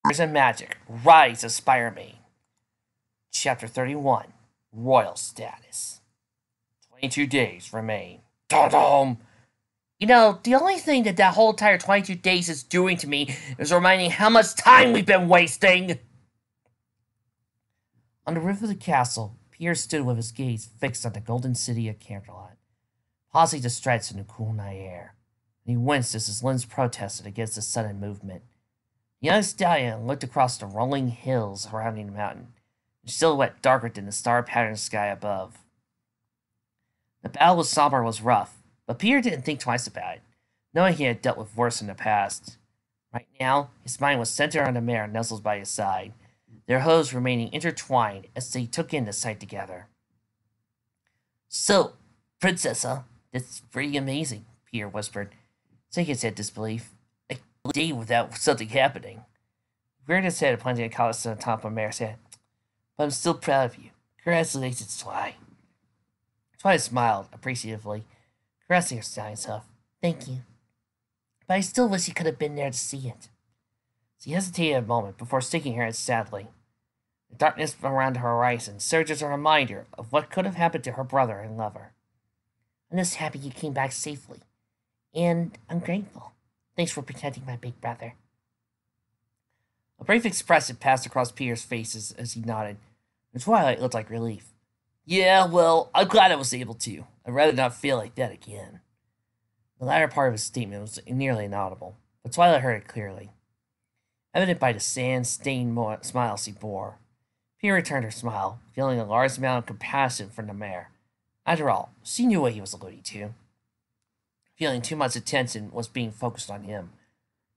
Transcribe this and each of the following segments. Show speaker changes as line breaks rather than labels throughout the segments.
There's a magic. Rise of Spider-Man. Chapter 31. Royal Status. 22 days remain. Dum-dum! You know, the only thing that whole entire 22 days is doing to me is reminding how much time we've been wasting! On the roof of the castle, Pierre stood with his gaze fixed on the golden city of Canterlot, pausing to stretch in the cool night air. And he winced as his limbs protested against the sudden movement. The young stallion looked across the rolling hills surrounding the mountain, a silhouette darker than the star-patterned sky above. The battle with Somber was rough, but Peter didn't think twice about it, knowing he had dealt with worse in the past. Right now, his mind was centered on the mare nestled by his side, their hooves remaining intertwined as they took in the sight together. "So, Princessa, that's pretty amazing," Peter whispered, shaking his head in disbelief. "I can't live a day without something happening." He reared his head and planted a collar on the top of the mare's head. "But I'm still proud of you. Congratulations, Twy." Twy smiled appreciatively, caressing her stallion's hoof. "Thank you. But I still wish you could have been there to see it." She hesitated a moment before shaking her head sadly. The darkness around the horizon served as a reminder of what could have happened to her brother and lover. "I'm just happy you came back safely. And I'm grateful. Thanks for protecting my big brother." A brief expression passed across Peter's face as he nodded. The twilight looked like relief. "Yeah, well, I'm glad I was able to. I'd rather not feel like that again." The latter part of his statement was nearly inaudible, but Twilight heard it clearly, evident by the sand-stained smile she bore. Peter returned her smile, feeling a large amount of compassion for the mare. After all, she knew what he was alluding to. Feeling too much attention was being focused on him.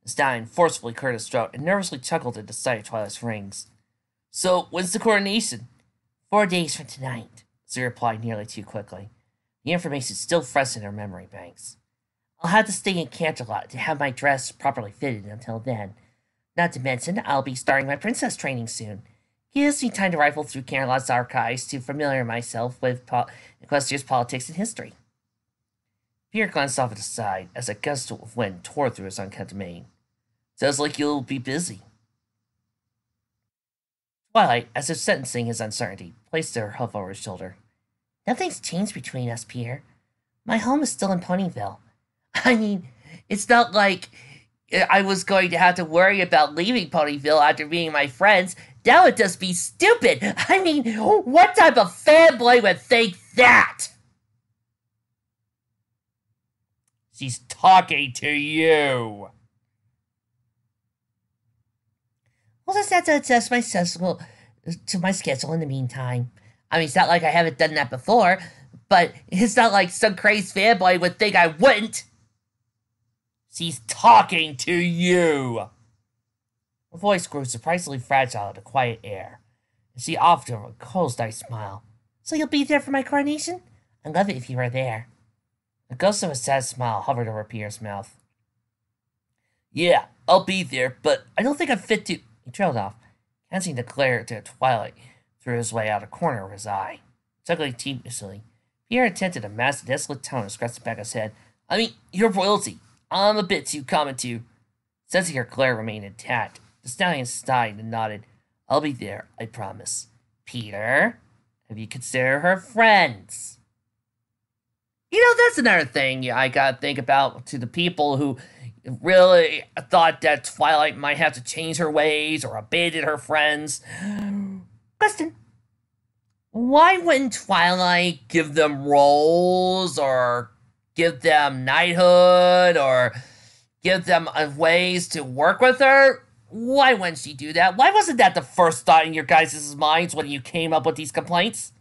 The stallion forcefully cleared his throat and nervously chuckled at the sight of Twilight's rings. "So, when's the coronation?" 4 days from tonight," she replied nearly too quickly, the information still fresh in her memory banks. "I'll have to stay in Canterlot to have my dress properly fitted until then. Not to mention, I'll be starting my princess training soon. Gives me time to rifle through Canterlot's archives to familiarize myself with Equestria's politics and history." Peter glanced off to the side as a gust of wind tore through his unkempt mane. "Sounds like you'll be busy." Twilight, as if sentencing his uncertainty, placed her hoof over his shoulder. "Nothing's changed between us, Peter. My home is still in Ponyville. I mean, it's not like I was going to have to worry about leaving Ponyville after meeting my friends. That would just be stupid. I mean, what type of fanboy would think that?" "She's talking to you." "We'll just have to adjust my schedule to my schedule in the meantime. I mean, it's not like I haven't done that before, but it's not like some crazed fanboy would think I wouldn't." "She's talking to you." Her voice grew surprisingly fragile in the quiet air, and she offered him a cold-eyed smile. "So you'll be there for my coronation? I'd love it if you were there." The ghost of a sad smile hovered over Peter's mouth. "Yeah, I'll be there, but I don't think I'm fit to—" He trailed off, casting the glare to Twilight through his way out a corner of his eye. Chuckling teasingly, Pierre attempted to mask the desolate tone and scratched the back of his head. "I mean, you're royalty. I'm a bit too common to—" Sensing her glare remained intact, the stallion sighed and nodded. "I'll be there, I promise." "Peter, have you considered her friends?" You know, that's another thing I gotta think about to the people who really thought that Twilight might have to change her ways or abandon her friends. Question. Why wouldn't Twilight give them roles or give them knighthood or give them ways to work with her? Why wouldn't she do that? Why wasn't that the first thought in your guys' minds when you came up with these complaints?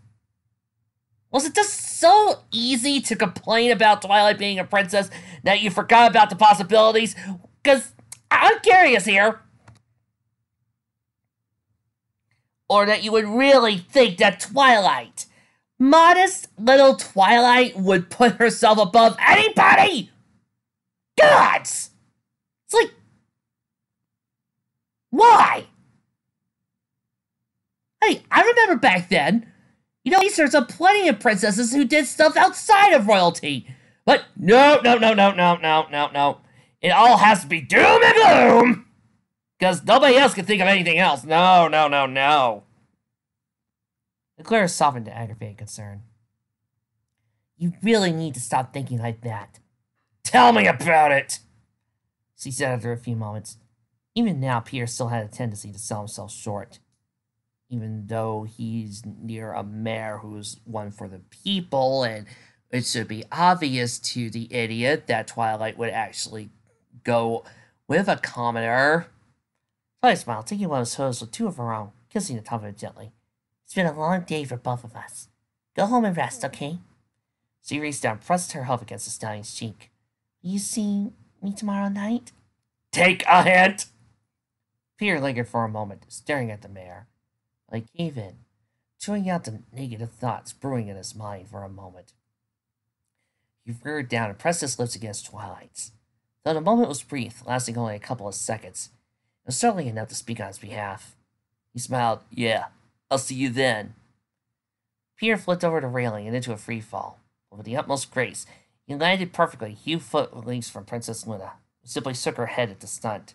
Was it just so easy to complain about Twilight being a princess that you forgot about the possibilities? Because I'm curious here. Or that you would really think that Twilight, modest little Twilight, would put herself above anybody? Gods! It's like, why? Hey, I remember back then, you know, there's plenty of princesses who did stuff outside of royalty. But no. It all has to be doom and gloom. Because nobody else can think of anything else. No, no, no, no. The glare softened to aggravated concern. You really need to stop thinking like that. Tell me about it, she said after a few moments. Even now, Pierre still had a tendency to sell himself short. Even though he's near a mayor who's one for the people, and it should be obvious to the idiot that Twilight would actually go with a commoner. Twilight smiled, taking one of his photos with two of her own, kissing the top of it gently. It's been a long day for both of us. Go home and rest, okay? She reached down and pressed her hoof against the stallion's cheek. Will you see me tomorrow night? Take a hint! Pierre lingered for a moment, staring at the mayor. Like gave in, chewing out the negative thoughts brewing in his mind for a moment. He reared down and pressed his lips against Twilight's. Though the moment was brief, lasting only a couple of seconds, it was certainly enough to speak on his behalf. He smiled. Yeah, I'll see you then. Pierre flipped over the railing and into a free fall. With the utmost grace, he landed perfectly a few foot release from Princess Luna, who simply shook her head at the stunt.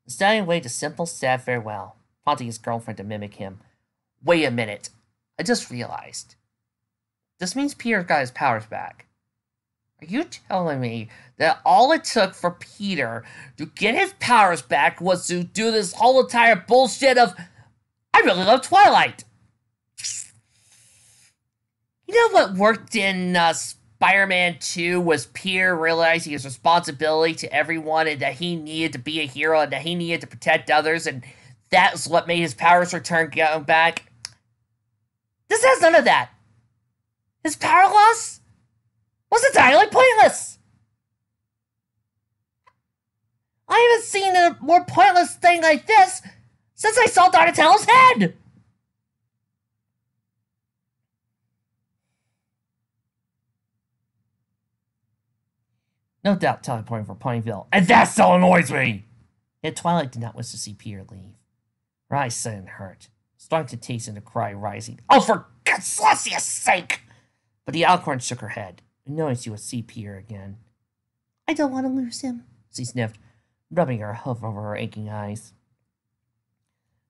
The stallion waved a simple, sad farewell, prompting his girlfriend to mimic him. Wait a minute. I just realized. This means Peter got his powers back. Are you telling me that all it took for Peter to get his powers back was to do this whole entire bullshit of, I really love Twilight? You know what worked in Spider-Man 2 was Peter realizing his responsibility to everyone and that he needed to be a hero and that he needed to protect others, and that's what made his powers return back? This has none of that. His power loss was entirely pointless. I haven't seen a more pointless thing like this since I saw Donatello's head. No doubt teleporting for Pineville, and that still annoys me. Yet Twilight did not wish to see Peter leave. Her eyes suddenly hurt. Strong temptation to cry rising. Oh, for Celestia's sake! But the Alcorn shook her head, knowing she would see Peter again. I don't want to lose him, she sniffed, rubbing her hoof over her aching eyes.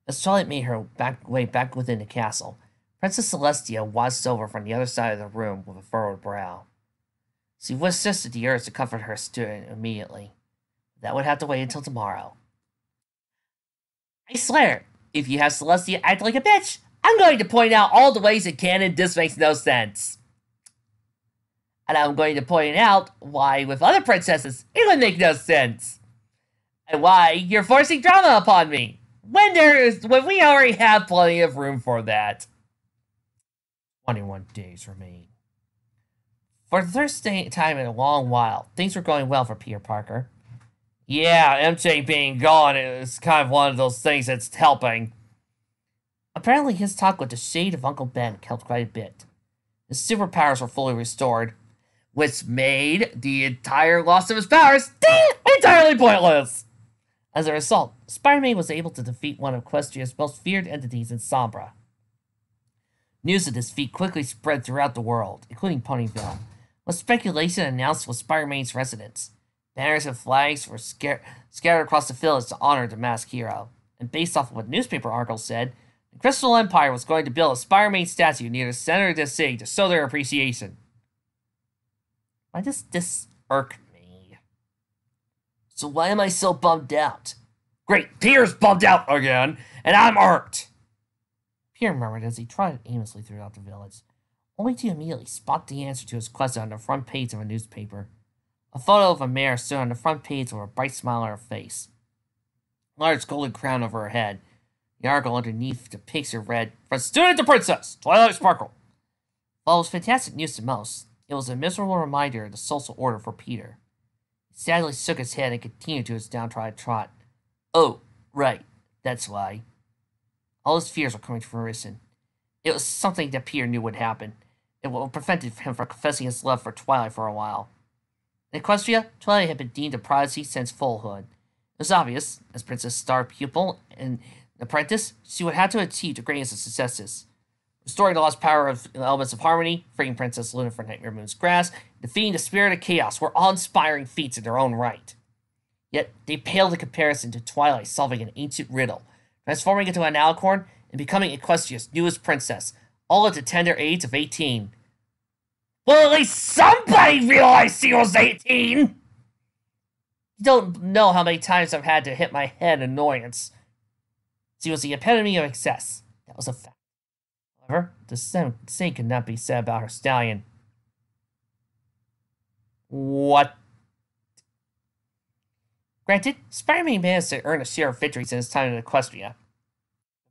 As Twilight made her way back within the castle, Princess Celestia watched over from the other side of the room with a furrowed brow. She resisted the urge to comfort her student immediately. That would have to wait until tomorrow. I swear, if you have Celestia act like a bitch, I'm going to point out all the ways in canon this makes no sense. And I'm going to point out why with other princesses it would make no sense. And why you're forcing drama upon me, when we already have plenty of room for that. 21 days remain. For the third time in a long while, things were going well for Peter Parker. Yeah, MJ being gone is kind of one of those things that's helping. Apparently his talk with the shade of Uncle Ben helped quite a bit. His superpowers were fully restored, which made the entire loss of his powers entirely pointless. As a result, Spider-Man was able to defeat one of Equestria's most feared entities in Sombra. News of this feat quickly spread throughout the world, including Ponyville, with speculation announced with Spider-Man's residence. Banners and flags were scattered across the village to honor the masked hero, and based off of what newspaper articles said, the Crystal Empire was going to build a Spider-Man statue near the center of the city to show their appreciation. Why does this irk me? So why am I so bummed out? Great, Peter's bummed out again, and I'm irked! Peter murmured as he trotted aimlessly throughout the village, only to immediately spot the answer to his question on the front page of a newspaper. A photo of a mare stood on the front page with a bright smile on her face. A large golden crown over her head. The article underneath the picture read, From Student to Princess, Twilight Sparkle. While it was fantastic news to most, it was a miserable reminder of the social order for Peter. He sadly shook his head and continued to his downtrodden trot. Oh, right, that's why. All his fears were coming to fruition. It was something that Peter knew would happen. It would prevent him from confessing his love for Twilight for a while. In Equestria, Twilight had been deemed a prodigy since foalhood. It was obvious, as Princess Star pupil and apprentice, she would have to achieve the greatest of successes. Restoring the lost power of the elements of harmony, freeing Princess Luna from Nightmare Moon's grasp, defeating the spirit of chaos were awe-inspiring feats in their own right. Yet they pale in comparison to Twilight solving an ancient riddle, transforming into an alicorn, and becoming Equestria's newest princess, all at the tender age of 18. Well, at least somebody realized she was 18! You don't know how many times I've had to hit my head in annoyance. She was the epitome of excess. That was a fact. However, the same could not be said about her stallion. What? Granted, Spider-Man managed to earn a share of victories in his time in Equestria.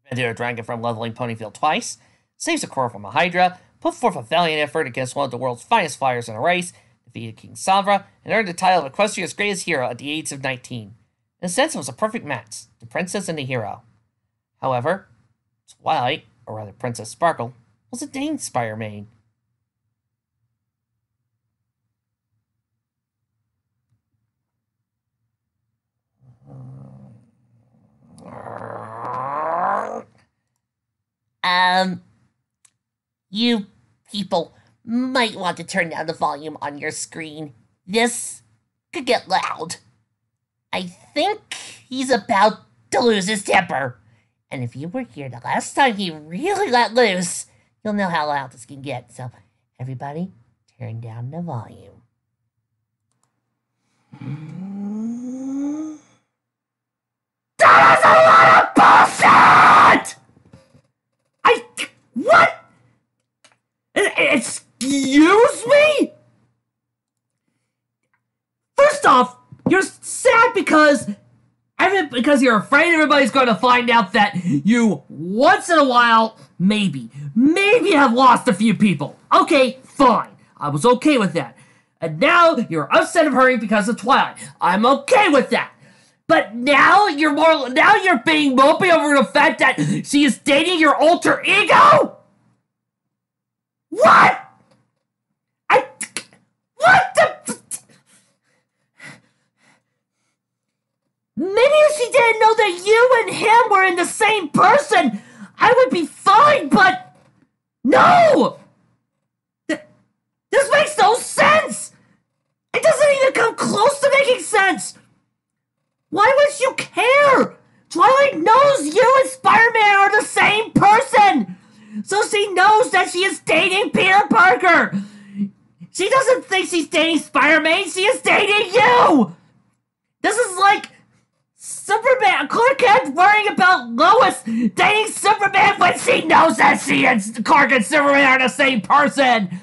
Prevented a dragon from leveling Ponyville twice, saved a core from a Hydra, put forth a valiant effort against one of the world's finest flyers in a race, defeated King Savra, and earned the title of Equestria's greatest hero at the age of 19. In a sense, it was a perfect match, the princess and the hero. However, Twilight, or rather Princess Sparkle, was a dang Spider-Man. You people might want to turn down the volume on your screen. This could get loud. I think he's about to lose his temper. And if you were here the last time he really let loose, you'll know how loud this can get. So, everybody, turn down the volume. That is a lot of bullshit! What? Excuse me? First off, you're sad because you're afraid everybody's going to find out that you, once in a while, maybe have lost a few people. Okay, fine. I was okay with that. And now you're upset of hurting because of Twilight. I'm okay with that. But now you're being mopey over the fact that she is dating your alter ego? What? What the? Maybe if she didn't know that you and him were in the same person, I would be fine, but no! This makes no sense! It doesn't even come close to making sense! Why would you care? Twilight knows you and Spider-Man are the same person! So she knows that she is dating Peter Parker! She doesn't think she's dating Spider-Man, she is dating you! This is like Superman, Clark Kent worrying about Lois dating Superman when she knows that she and Clark and Superman are the same person!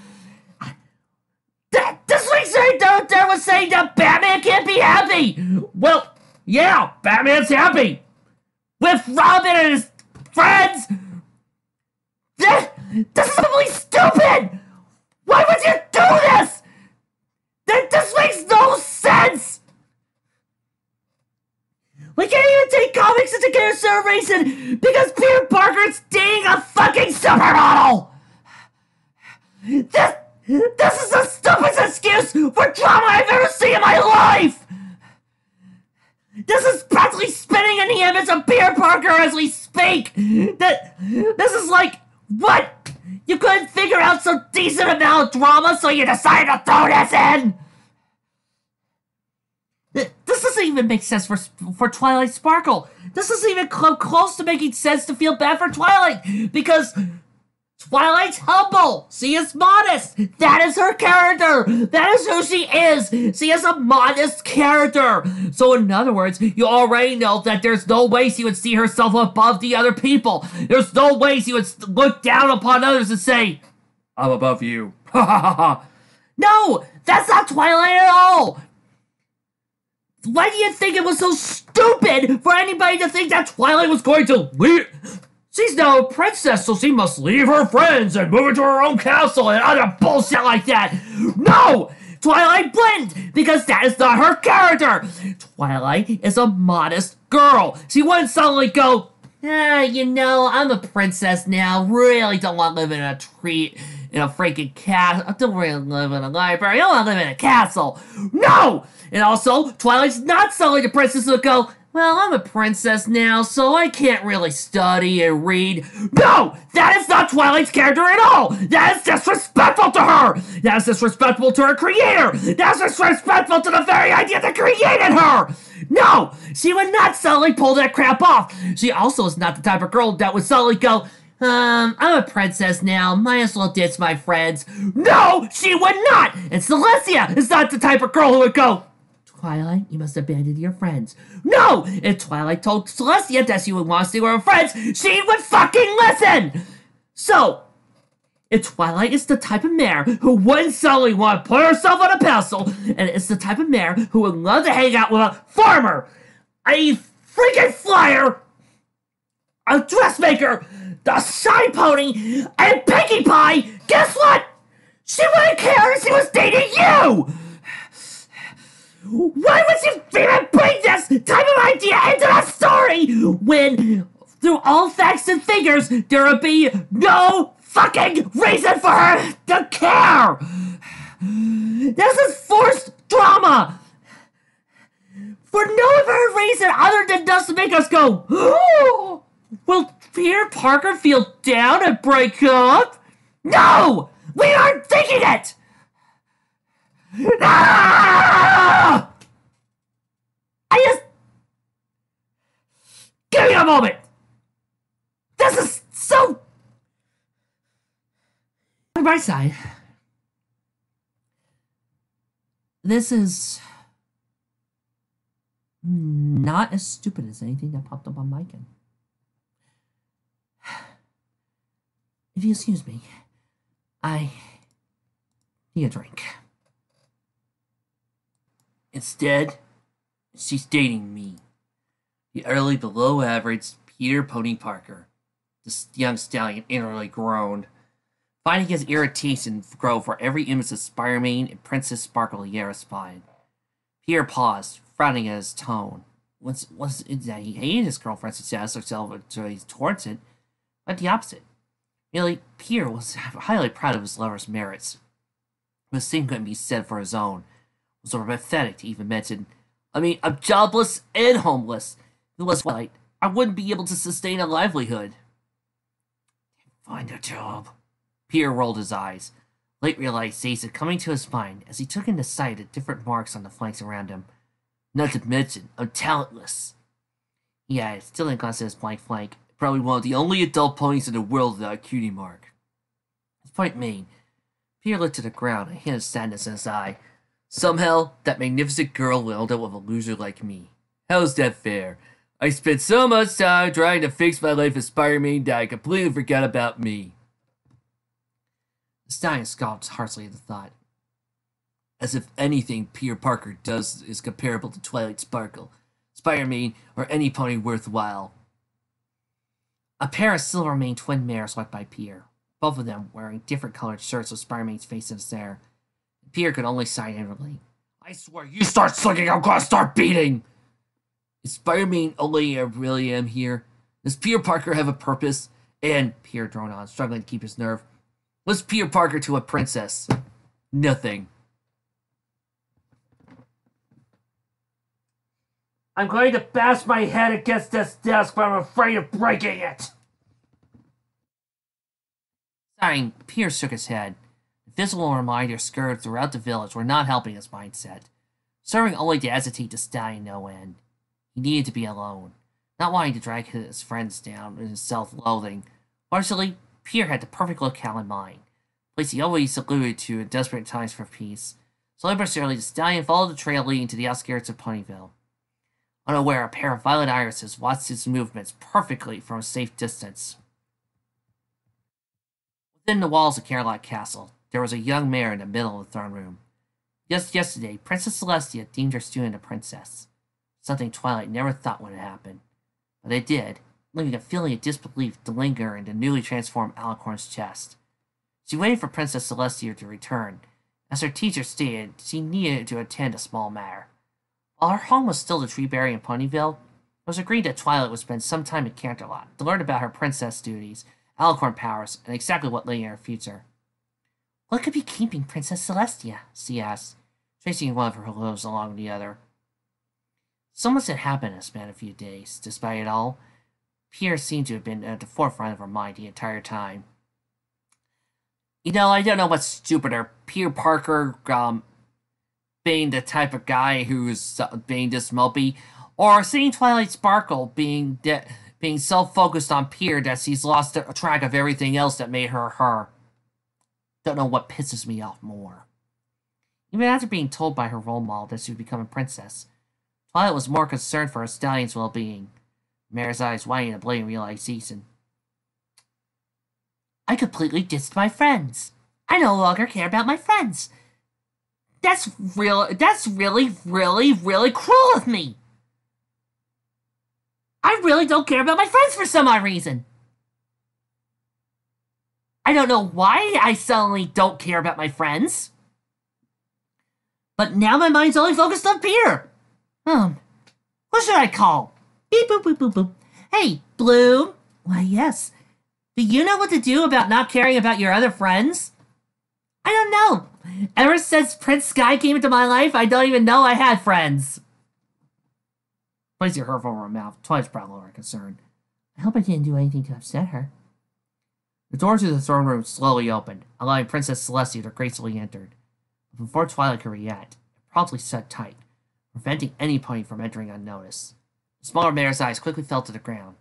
This week's right there was saying that Batman can't be happy! Well, yeah, Batman's happy! With Robin and his friends! This is simply stupid! Why would you do this? This makes no sense! We can't even take comics into consideration because Peter Parker is dating a fucking supermodel! This is the stupidest excuse for drama I've ever seen in my life! This is practically spinning in the image of Peter Parker as we speak! This is like, what? You couldn't figure out some decent amount of drama, so you decided to throw this in? This doesn't even make sense for Twilight Sparkle. This doesn't even come close to making sense to feel bad for Twilight, because Twilight's humble. She is modest. That is her character. That is who she is. She is a modest character. So in other words, you already know that there's no way she would see herself above the other people. There's no way she would look down upon others and say, I'm above you. Ha ha ha ha. No, that's not Twilight at all. Why do you think it was so stupid for anybody to think that Twilight was going to leave? She's now a princess, so she must leave her friends and move into her own castle and other bullshit like that. No! Twilight blinked, because that is not her character. Twilight is a modest girl. She wouldn't suddenly go, I'm a princess now. Really don't want to live in a tree, in a freaking castle. I don't really live in a library. I don't want to live in a castle. No! And also, Twilight's not suddenly the princess who go, well, I'm a princess now, so I can't really study and read. No! That is not Twilight's character at all! That is disrespectful to her! That is disrespectful to her creator! That is disrespectful to the very idea that created her! No! She would not suddenly pull that crap off! She also is not the type of girl that would suddenly go, I'm a princess now, might as well ditch my friends. No! She would not! And Celestia is not the type of girl who would go, Twilight, you must abandon your friends. No! If Twilight told Celestia that she would want to stay with her friends, she would fucking listen! So, if Twilight is the type of mare who wouldn't suddenly want to put herself on a pedestal, and it's the type of mare who would love to hang out with a farmer, a freaking flyer, a dressmaker, the shy pony, and Pinkie Pie, guess what? She wouldn't care if she was dating you! Why would she even bring this type of idea into the story when, through all facts and figures, there would be no fucking reason for her to care? This is forced drama! For no apparent reason other than just to make us go, oh, will Peter Parker feel down and break up? No! We aren't thinking it! Ah! Give me a moment! This is so... On my side, this is not as stupid as anything that popped up on my end. If you excuse me, I need a drink. Instead, she's dating me, the utterly below-average Peter Pony Parker. The young stallion inwardly groaned, finding his irritation grow for every image of Spider-Man and Princess Sparkle he ever spied. Peter paused, frowning at his tone. Was it that he hated his girlfriend's success or celebrated towards it? But the opposite. Really, Peter was highly proud of his lover's merits. But the same couldn't be said for his own. It was sort of pathetic to even mention, I'm jobless and homeless. If it was Twilight, I wouldn't be able to sustain a livelihood. Find a job. Peter rolled his eyes. Late realization coming to his mind as he took into sight the different marks on the flanks around him. Not to mention, I'm talentless. He added, still in glancing at his blank flank, probably one of the only adult ponies in the world without a cutie mark. His point made, Peter looked to the ground, a hint of sadness in his eye. Somehow, that magnificent girl will end up with a loser like me. How's that fair? I spent so much time trying to fix my life as Spider-Man that I completely forgot about me. The stallion scoffed harshly at the thought. As if anything Peter Parker does is comparable to Twilight Sparkle, Spider-Man, or any pony worthwhile. A pair of silver maned twin mares swept by Peter, both of them wearing different colored shirts with Spider-Man's face in its air. Peter could only sigh inwardly. I swear, you start slicking, I'm gonna start beating! Is Spider-Man only I really am here? Does Peter Parker have a purpose? And, Peter droned on, struggling to keep his nerve, what's Peter Parker to a princess? Nothing. I'm going to bash my head against this desk, but I'm afraid of breaking it. Sighing, Peter shook his head. The visible reminders scattered throughout the village were not helping his mindset, serving only to agitate the stallion no end. He needed to be alone, not wanting to drag his friends down in his self-loathing. Partially, Peter had the perfect locale in mind, a place he always alluded to in desperate times for peace. Slowly but surely, the stallion followed the trail leading to the outskirts of Ponyville. Unaware, a pair of violet irises watched his movements perfectly from a safe distance. Within the walls of Camelot Castle, there was a young mare in the middle of the throne room. Just yesterday, Princess Celestia deemed her student a princess, something Twilight never thought would happen. But it did, leaving a feeling of disbelief to linger in the newly transformed Alicorn's chest. She waited for Princess Celestia to return. As her teacher stated, she needed to attend a small matter. While her home was still the Treeberry in Ponyville, it was agreed that Twilight would spend some time at Canterlot to learn about her princess duties, Alicorn powers, and exactly what lay in her future. What could be keeping Princess Celestia? She asked, tracing one of her hellos along the other. So much had happened in a span of a few days. Despite it all, Pierre seemed to have been at the forefront of her mind the entire time. I don't know what's stupider, Peter Parker, being the type of guy who's being this mopey, or seeing Twilight Sparkle being so focused on Pier that she's lost track of everything else that made her her. Don't know what pisses me off more. Even after being told by her role model that she would become a princess, Twilight was more concerned for her stallion's well-being. Mare's eyes widened in a blatant realization. I completely ditched my friends. I no longer care about my friends. That's really, really, really cruel of me. I really don't care about my friends for some odd reason. I don't know why I suddenly don't care about my friends. But now my mind's only focused on Peter. Who should I call? Beep boop boop boop boop. Hey, Bloom. Why, yes. Do you know what to do about not caring about your other friends? I don't know. Ever since Prince Sky came into my life, I don't even know I had friends. Place your hurf over her mouth. Twilight's brow lowered in concern. I hope I didn't do anything to upset her. The door to the throne room slowly opened, allowing Princess Celestia to gracefully enter. But before Twilight could react, it promptly shut tight, preventing any pony from entering unnoticed. The smaller mare's eyes quickly fell to the ground.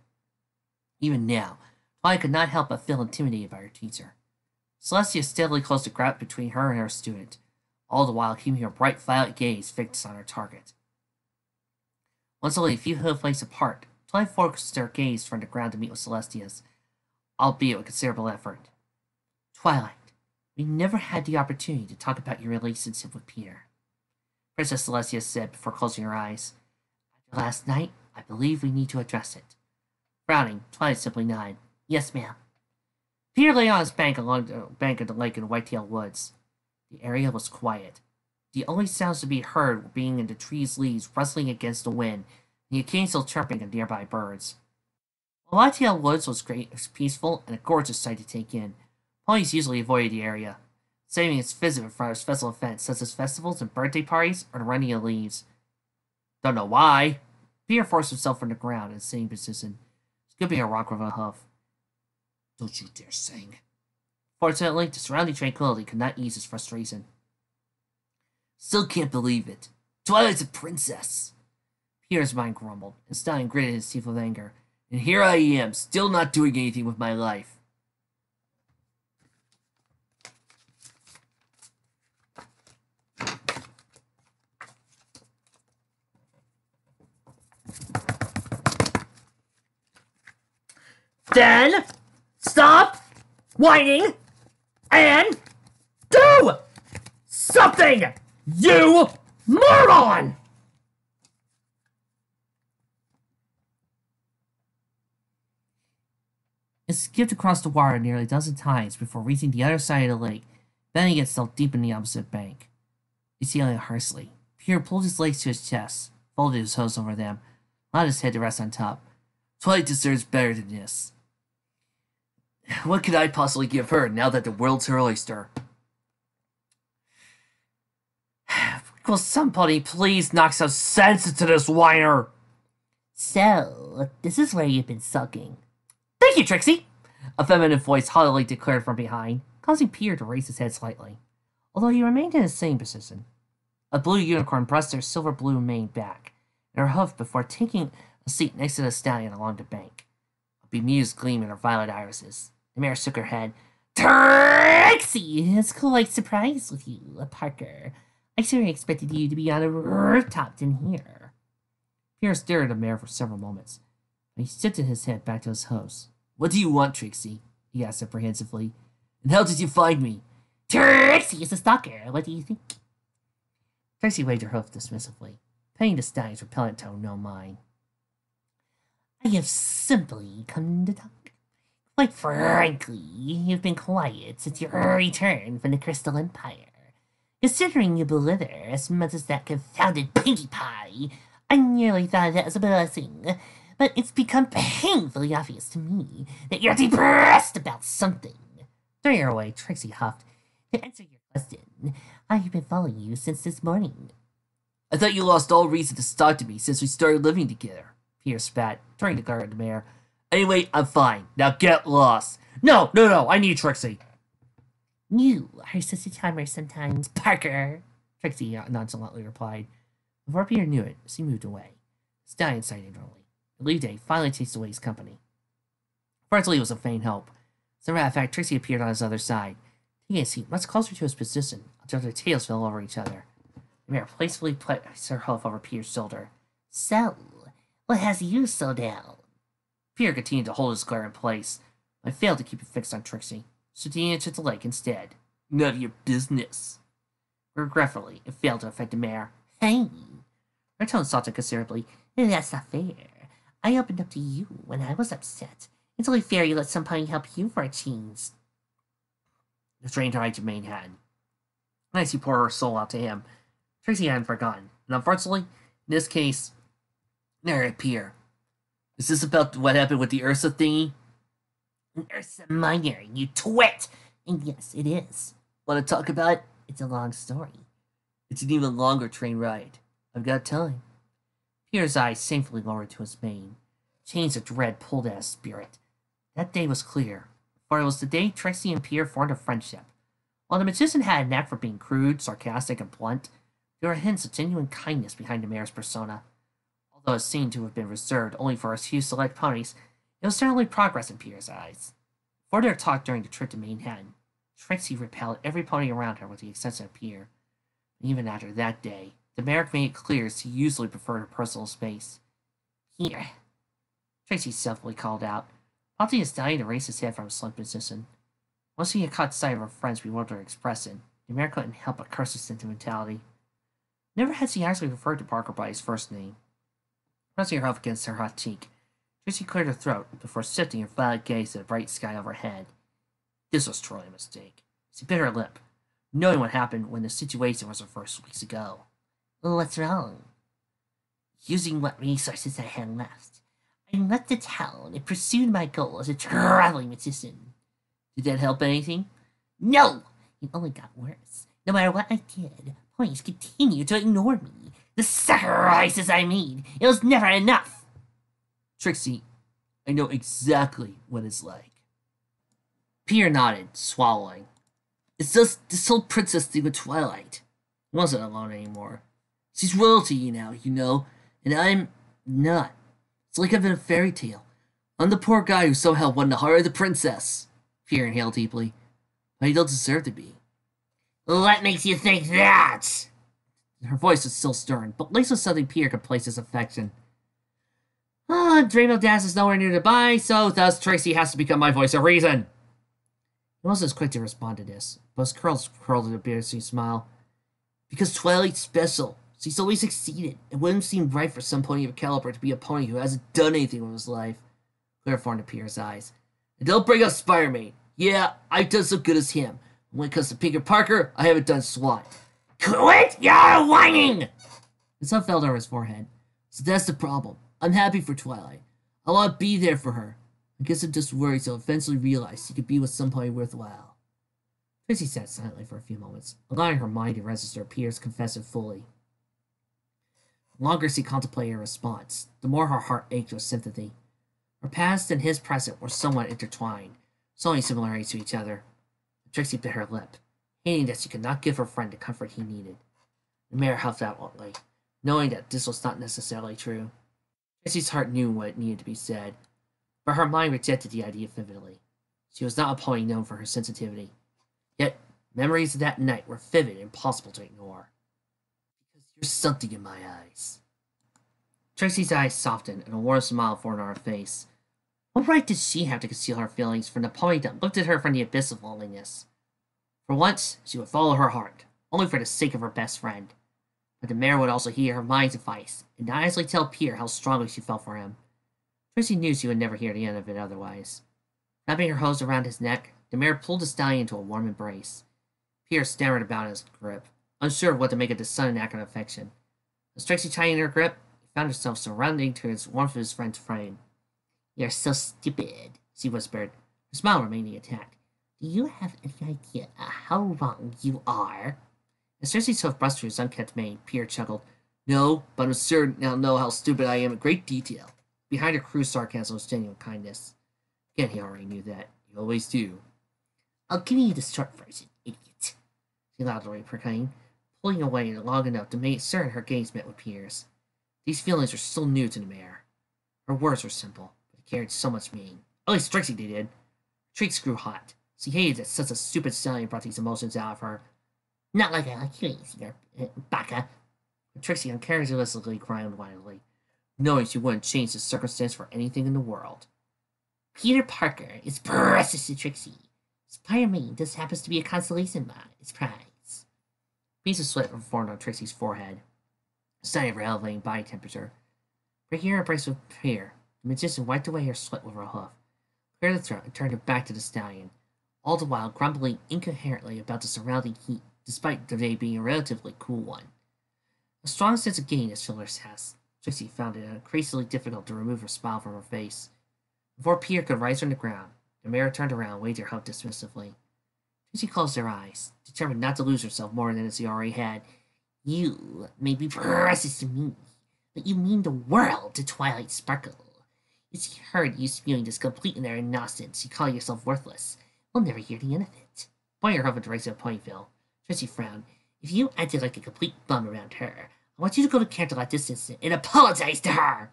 Even now, Twilight could not help but feel intimidated by her teacher. Celestia steadily closed the gap between her and her student, all the while keeping her bright violet gaze fixed on her target. Once only a few hoof-lengths apart, Twilight focused her gaze from the ground to meet with Celestia's, albeit with considerable effort. Twilight, we never had the opportunity to talk about your relationship with Peter, Princess Celestia said before closing her eyes. After last night, I believe we need to address it. Frowning, Twilight simply nodded. Yes, ma'am. Peter lay on his bank along the bank of the lake in the Whitetail Woods. The area was quiet. The only sounds to be heard were being in the trees' leaves rustling against the wind, and the occasional chirping of nearby birds. The Whitetail Woods was peaceful and a gorgeous sight to take in. Ponies usually avoided the area, saving its visit for special events such as festivals and birthday parties or the running of leaves. Don't know why. Peter forced himself from the ground in the same position, scooping a rock with a hoof. Don't you dare sing. Fortunately, the surrounding tranquility could not ease his frustration. Still can't believe it. Twilight's a princess. Peter's mind grumbled, and Stallion gritted his teeth with anger. And here I am, still not doing anything with my life. Then, stop whining and do something, you moron! It skipped across the water nearly a dozen times before reaching the other side of the lake, bending itself deep in the opposite bank. Exhaling harshly, Pierre pulled his legs to his chest, folded his hose over them, allowed his head to rest on top. Twilight deserves better than this. What could I possibly give her now that the world's her oyster? Will somebody please knock some sense into this whiner? So, this is where you've been sulking. Thank you, Trixie! A feminine voice haughtily declared from behind, causing Peter to raise his head slightly, although he remained in the same position. A blue unicorn brushed her silver-blue mane back, and her hoof before taking a seat next to the stallion along the bank. A bemused gleam in her violet irises. The mare shook her head. Trixie! It's quite surprised with you, Parker. I certainly expected you to be on a rooftop in here. Pierre stared at the mare for several moments. He shifted his head back to his host. What do you want, Trixie? He asked apprehensively. And how did you find me? Trixie is a stalker. What do you think? Trixie waved her hoof dismissively, paying the stallion's repellent tone no mind. I have simply come to talk. Quite frankly, you've been quiet since your return from the Crystal Empire. Considering you belither as much as that confounded Pinkie Pie, I nearly thought that was a blessing. But it's become painfully obvious to me that you're depressed about something. Throwing her away, Trixie huffed. To answer your question, I've been following you since this morning. I thought you lost all reason to talk to me since we started living together. Peter spat, turning to guard the mare. Anyway, I'm fine. Now get lost. No, I need Trixie. You are such a charmer sometimes, Parker, Trixie nonchalantly replied. Before Peter knew it, she moved away. Stallion sighed ignorantly. Relieved day finally chased away his company. Fortunately, it was a faint hope. As a matter of fact, Trixie appeared on his other side, taking a seat much closer to his position until their tails fell over each other. The mare playfully placed her hoof over Peter's shoulder. So, what has you so down? Peter continued to hold his glare in place, but failed to keep it fixed on Trixie, so he answered the leg instead. None of your business. Regretfully, it failed to affect the mare. Hey! Her tone softened considerably. That's not fair. I opened up to you when I was upset. It's only fair you let somebody help you for a change. The stranger eyed your main head. Nice you pour her soul out to him. Trixie hadn't forgotten, and unfortunately, in this case, there it appeared. Is this about what happened with the Ursa thingy? Ursa Minor, you twit! And yes, it is. Want to talk about it? It's a long story. It's an even longer train ride. I've got time. Peter's eyes shamefully lowered to his mane. Chains of dread pulled at his spirit. That day was clear, for it was the day Trixie and Peter formed a friendship. While the magician had a knack for being crude, sarcastic, and blunt, there were hints of genuine kindness behind the mare's persona. Although it seemed to have been reserved only for a few select ponies, it was certainly progress in Peter's eyes. For their talk during the trip to Manhattan, Trixie repelled every pony around her with the exception of Peter. Even after that day, the mare made it clear she usually preferred her personal space. Here, Trixie selfily called out, prompting his stallion to raise his head from his slumped position. Once he had caught sight of her friend's bewildered expression, the mare couldn't help but curse his sentimentality. Never had she actually referred to Parker by his first name. Pressing her up against her hot cheek, Trixie cleared her throat before shifting her violet gaze to the bright sky overhead. This was truly a mistake. She bit her lip, knowing what happened when the situation was reversed weeks ago. What's wrong? Using what resources I had left, I left the town and pursued my goal as a traveling magician. Did that help anything? No! It only got worse. No matter what I did, ponies continued to ignore me. The sacrifices I made, it was never enough! Trixie, I know exactly what it's like. Peter nodded, swallowing. It's just this whole princess thing with Twilight. He wasn't alone anymore. She's royalty, you know, and I'm not. It's like I'm in a fairy tale. I'm the poor guy who somehow won the heart of the princess. Peter inhaled deeply. But I don't deserve to be. What makes you think that? Her voice was still stern, but laced with something Peter could place his affection. Dreamo Daz is nowhere near to buy, so thus Trixie has to become my voice of reason. He wasn't as quick to respond to this, but his curls curled in a bittersweet smile. Because Twilight's special. She's always succeeded. It wouldn't seem right for some pony of a caliber to be a pony who hasn't done anything with his life. Clear formed to Peter's eyes. And don't bring up Spider-Man. Yeah, I've done so good as him. When it comes to Peter Parker, I haven't done SWAT. Quit your whining! The sun fell over his forehead. So that's the problem. I'm happy for Twilight. I want to be there for her. I guess I'm just worried she'll eventually realize she could be with somebody worthwhile. Trixie sat silently for a few moments, allowing her mind to register Peter's confession fully. The longer she contemplated her response, the more her heart ached with sympathy. Her past and his present were somewhat intertwined, so many similarities to each other. Trixie bit her lip, hating that she could not give her friend the comfort he needed. The mare huffed outwardly, knowing that this was not necessarily true. Trixie's heart knew what needed to be said, but her mind rejected the idea vividly. She was not a pony known for her sensitivity. Yet, memories of that night were vivid and impossible to ignore. Because there's something in my eyes. Trixie's eyes softened, and a warm smile formed on her face. What right did she have to conceal her feelings from the pony that looked at her from the abyss of loneliness? For once, she would follow her heart, only for the sake of her best friend. But the mare would also hear her mind's advice, and honestly tell Peter how strongly she felt for him. Trixie knew she would never hear the end of it otherwise. Wrapping her hose around his neck, the mare pulled the stallion into a warm embrace. Peter stammered about his grip, unsure of what to make of this sudden act of affection. As Trixie tightened her grip, he found herself surrounding to his warmth of his friend's frame. You're so stupid, she whispered, her smile remaining intact. Do you have any idea how wrong you are? As Trixie's hoof brushed through his unkempt mane, Peter chuckled. No, but I'm certain I'll know how stupid I am in great detail. Behind her crude sarcasm was genuine kindness. Again, he already knew that. You always do. I'll give you the short version, idiot, she loudly proclaimed, pulling away long enough to make certain her gaze met with Peter's. These feelings were still new to the mare. Her words were simple, but carried so much meaning. At least Trixie did. Trix grew hot. She hated that such a stupid stallion brought these emotions out of her. Not like I like you, baka. Trixie uncharacteristically cried wildly, knowing she wouldn't change the circumstance for anything in the world. Peter Parker is precious to Trixie. Spider-Man just happens to be a consolation prize. Beads of sweat formed on Trixie's forehead, a sign of her elevating body temperature. Breaking her embrace with Peter, the magician wiped away her sweat with her hoof, cleared the throat, and turned her back to the stallion, all the while grumbling incoherently about the surrounding heat, despite the day being a relatively cool one. A strong sense of gayness filled her chest. Trixie found it increasingly difficult to remove her smile from her face. Before Peter could rise from the ground, the mare turned around and waved her hump dismissively. Trixie closed her eyes, determined not to lose herself more than she already had. You may be precious to me, but you mean the world to Twilight Sparkle. If she heard you spewing this complete and utter nonsense, you call yourself worthless. We'll never hear the end of it. Pointing her hoof in the direction of Ponyville, Trixie frowned. If you acted like a complete bum around her, I want you to go to Canterlot this instant and apologize to her!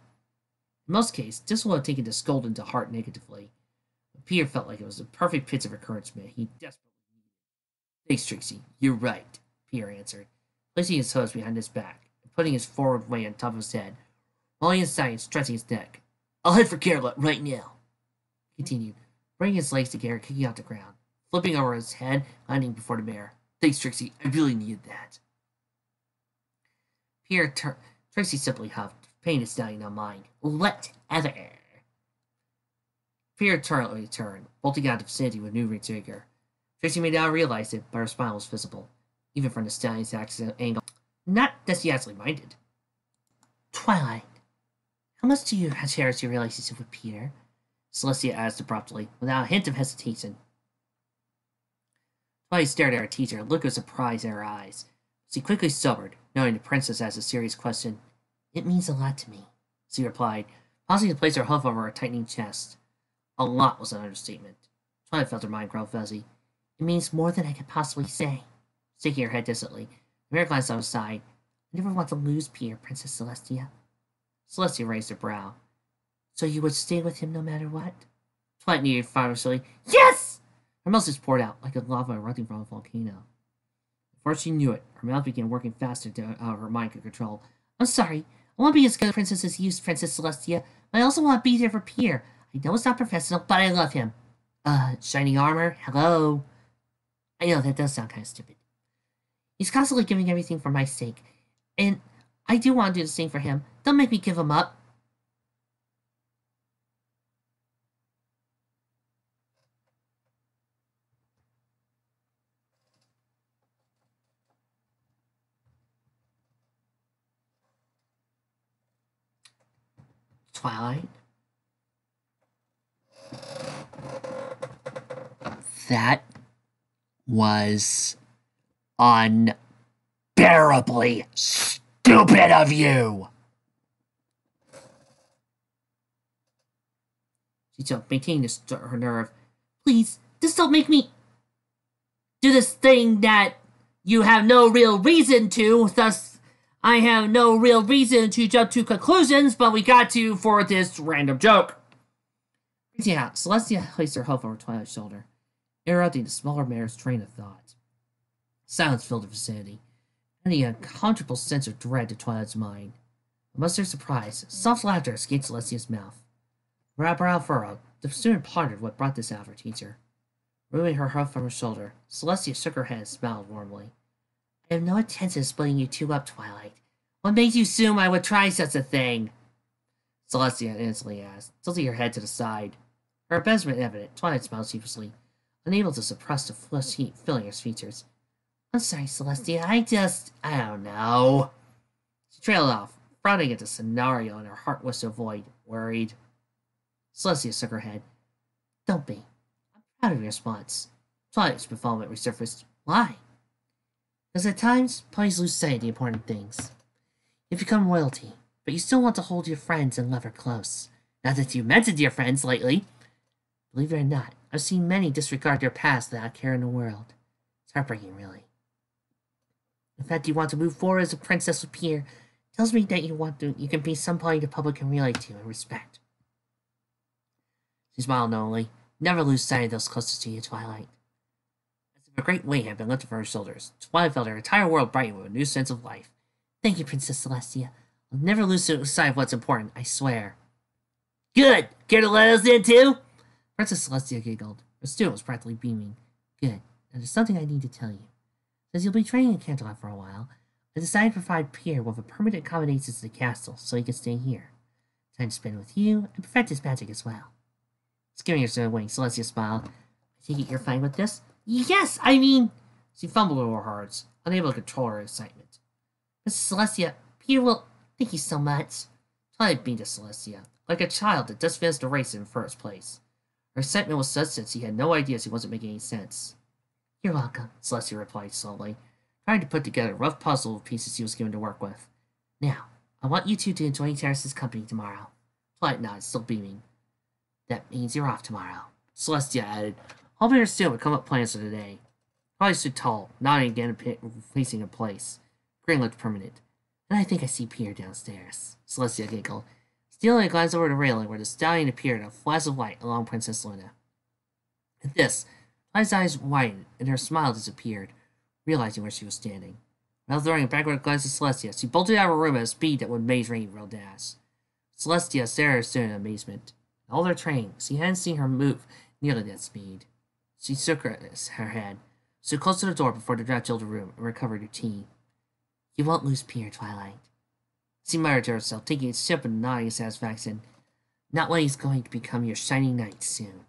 In most cases, this would have taken the scolding to heart negatively. But Peter felt like it was the perfect pitch of encouragement he desperately needed. Thanks, Trixie. You're right, Peter answered, placing his hooves behind his back and putting his forward weight on top of his head, rolling his side and stretching his neck. I'll head for Canterlot right now, he continued, bringing his legs together, kicking out the ground, flipping over his head, landing before the mare. Thanks, Trixie. I really needed that. Trixie simply huffed, paying the stallion no mind. Whatever. Peter turned, bolting out of the vicinity with new vigor. Trixie may not realize it, but her smile was visible, even from the stallion's angle. Not that she actually minded. Twilight, how much do you cherish your relationship with Peter? Celestia asked abruptly, without a hint of hesitation. Twilight stared at her teacher, a look of surprise in her eyes. She quickly sobered, knowing the princess asked a serious question. It means a lot to me, she replied, pausing to place her hoof over her tightening chest. A lot was an understatement. Twilight felt her mind grow fuzzy. It means more than I could possibly say. Shaking her head distantly, the mare glanced on her side. I never want to lose Peter, Princess Celestia. Celestia raised her brow. So you would stay with him no matter what? Twilight needed furiously. Yes! Her muscles poured out like a lava erupting from a volcano. Before she knew it, her mouth began working faster than her mind could control. I'm sorry. I want to be as good a princess as you, Princess Celestia, but I also want to be there for Peter. I know it's not professional, but I love him. Shining armor? Hello? I know, that does sound kind of stupid. He's constantly giving everything for my sake, and I do want to do the same for him. Don't make me give him up. Twilight? That was unbearably stupid of you! She choked, maintaining her nerve. Please, just don't make me do this thing that you have no real reason to, thus I have no real reason to jump to conclusions, but we got to for this random joke. Yeah, Celestia placed her hoof over Twilight's shoulder, interrupting the smaller mare's train of thought. Silence filled the vicinity, and the uncomfortable sense of dread to Twilight's mind. Amidst her surprise, soft laughter escaped Celestia's mouth. Her brow furrowed, the student pondered what brought this out of her teacher. Removing her hoof from her shoulder, Celestia shook her head and smiled warmly. I have no intention of splitting you two up, Twilight. What made you assume I would try such a thing? Celestia instantly asked, tilting her head to the side. Her embarrassment evident, Twilight smiled sheepishly, unable to suppress the flush heat filling her features. I'm sorry, Celestia, I don't know. She trailed off, frowning at the scenario and her heart was to avoid, worried. Celestia shook her head. Don't be. I'm proud of your response. Twilight's befuddlement resurfaced. Why? Because at times, ponies lose sight of the important things. You become royalty, but you still want to hold your friends and love her close. Not that you mentioned your friends lately. Believe it or not, I've seen many disregard their past without care in the world. It's heartbreaking, really.
The fact you want to move forward as a princess with Pierre tells me that you can be somebody the public can relate to and respect. She smiled knowingly. Never lose sight of those closest to you, Twilight. As if a great weight had been lifted from her shoulders, Twilight felt her entire world brighten with a new sense of life. Thank you, Princess Celestia. I'll never lose sight of what's important, I swear. Good! Care to let us in, too? Princess Celestia giggled. Her student was practically beaming. Good. Now there's something I need to tell you. Since you'll be training in Canterlot for a while, I decided to provide Pierre with a permanent accommodation to the castle so he can stay here. Time to spend with you and perfect his magic as well. Skimming her student wing, Celestia smiled. I take it you're fine with this? Yes, I mean... She fumbled over her hearts, unable to control her excitement. Mrs. Celestia, Pierre will... Thank you so much. Twilight beamed at Celestia, like a child that just finished a race in the first place. Her excitement was such that she had no idea she wasn't making any sense. You're welcome, Celestia replied slowly, trying to put together a rough puzzle of pieces she was given to work with. Now, I want you two to enjoy Terrace's company tomorrow. Twilight nodded, still beaming. That means you're off tomorrow, Celestia added, hoping her student would come up with plans for the day. Twilight stood tall, nodding again and facing in place. Grin looked permanent. And I think I see Pierre downstairs, Celestia giggled, stealing a glance over the railing where the stallion appeared in a flash of light along Princess Luna. At this, Twilight's eyes widened, and her smile disappeared, realizing where she was standing. Without throwing a backward glance at Celestia, she bolted out of her room at a speed that would amaze Rainy real dash. Celestia stared at her student in amazement. In all their training, she hadn't seen her move nearly that speed. She shook her head, stood close to the door before the draft filled the room, and recovered her tea. You won't lose Pierre, Twilight. She muttered to herself, taking a sip and nodding in satisfaction. Not when he's going to become your shining knight soon.